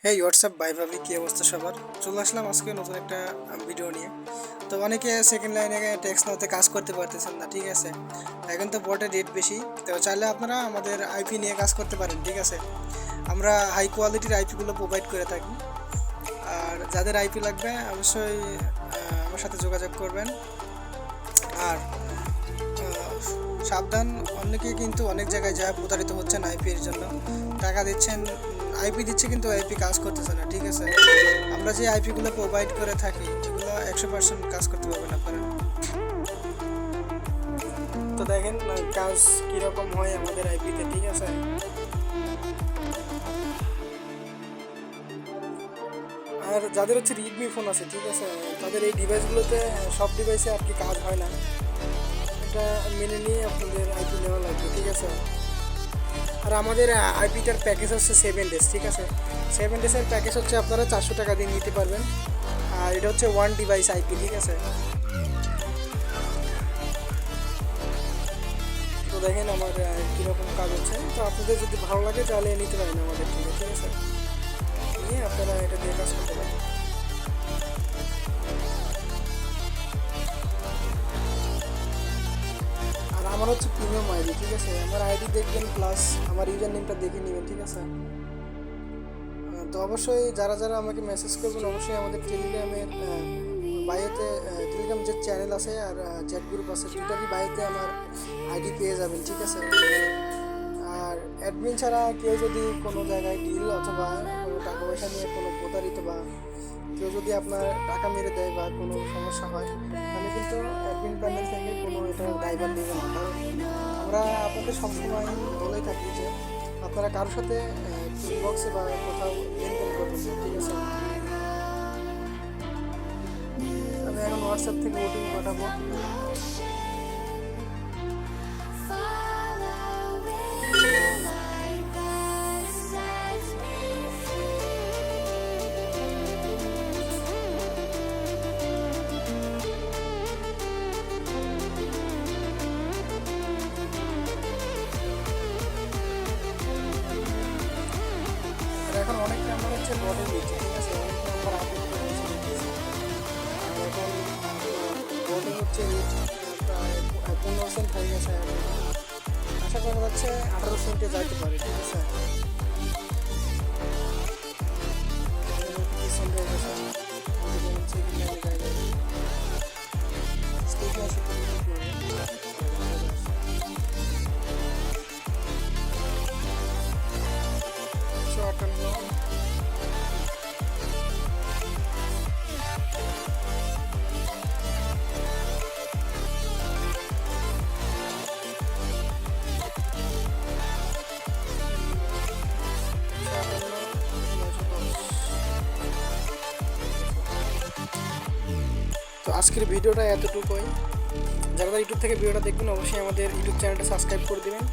হেই WhatsApp ভাই ভাবি, কী অবস্থা সবার? চলে আসলাম আজকে নতুন একটা ভিডিও নিয়ে। তো অনেকে সেকেন্ড লাইনে টেক্সট নাওতে কাজ করতে পারতেছেন না, ঠিক আছে। এখন তো বটের রেট বেশি, তো চাইলে আপনারা আমাদের আইপি নিয়ে কাজ করতে পারেন, ঠিক আছে। আমরা হাই কোয়ালিটির আইপিগুলো প্রোভাইড করে থাকি। আর যাদের আইপি লাগবে অবশ্যই আমার সাথে যোগাযোগ করবেন। আর সাবধান, অনেকে কিন্তু অনেক জায়গায় যায় প্রতারিত হচ্ছেন আইপির জন্য। টাকা দিচ্ছেন, আইপি দিচ্ছে কিন্তু আইপি কাজ করতেছে না, ঠিক আছে। আমরা যে আইপিগুলো প্রোভাইড করে থাকি এগুলো 100% কাজ করতে পারবেন আপনারা। তো দেখেন কাজ কীরকম হয় আমাদের আইপিতে, ঠিক আছে। আর যাদের হচ্ছে রিডমি ফোন আছে, ঠিক আছে, তাদের এই ডিভাইসগুলোতে সব ডিভাইসে আর কি কাজ হয় না। এটা মেনে নিয়ে আপনাদের আইপি নেওয়া লাগবে, ঠিক আছে। আর আমাদের আইপিটার প্যাকেজ হচ্ছে 7 ডেজ, ঠিক আছে। 7 ডেজের প্যাকেজ হচ্ছে আপনারা 400 টাকা দিয়ে নিতে পারবেন। আর এটা হচ্ছে ওয়ান ডিভাইস আইপি, ঠিক আছে। তো দেখেন আমার কীরকম কাজ হচ্ছে। তো আপনাদের যদি ভালো লাগে তাহলে নিতে পারেন আমাদের থেকে, ঠিক আছে। নিয়ে আপনারা এটা দিয়ে কাজ করতে পারেন। আর আমার হচ্ছে প্রিমিয়াম আইডি, ঠিক আছে। আমার আইডি দেখবেন প্লাস আমার ইউজার নেমটা দেখে নেবেন, ঠিক আছে। তো অবশ্যই যারা যারা আমাকে মেসেজ করবেন অবশ্যই আমাদের টেলিগ্রামের বায়োতে, টেলিগ্রাম যে চ্যানেল আছে আর চ্যাট গ্রুপ আছে দুটারই বায়োতে আমার আইডি পেয়ে যাবেন, ঠিক আছে। আর অ্যাডমিন ছাড়া কেউ যদি কোনো জায়গায় ডিল অথবা কোনো টাকা পয়সা নিয়ে কোনো প্রতারিত বা কেউ যদি আপনার টাকা মেরে দেয় বা কোনো সমস্যা হয়, তাহলে কিন্তু অ্যাডমিন প্যানেল থেকে কোনো এটা দায়ভার নেবে না। কারণ আমরা আপনাদের সবসময় বলেই থাকি যে আপনারা কারোর সাথে ইনবক্সে বা কোথাও লেনদেন করবেন না, ঠিক আছে। আমি এখন হোয়াটসঅ্যাপ থেকে ওটিপি পাঠাবো। আর এখন অনেক নাম্বার হচ্ছে বটে দিচ্ছে, ঠিক আছে। অনেক নাম্বার আপডেট করে দিচ্ছে। আর এখন বটে হচ্ছে প্রায় 15% হয়ে গেছে। আশা করা যাচ্ছে 18% যাইতে পারে, ঠিক আছে। তো আজকের ভিডিওটা এতটুকুই। যারা ইউটিউব থেকে ভিডিওটা দেখবেন অবশ্যই আমাদের ইউটিউব চ্যানেলটা সাবস্ক্রাইব করে দেবেন।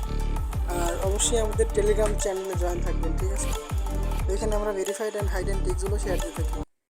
আর অবশ্যই আমাদের টেলিগ্রাম চ্যানেলে জয়েন থাকবেন, ঠিক আছে। এখানে আমরা ভেরিফাইড অ্যান্ড হাইড অ্যান্ড টিক্সগুলো শেয়ার দিয়ে থাকি।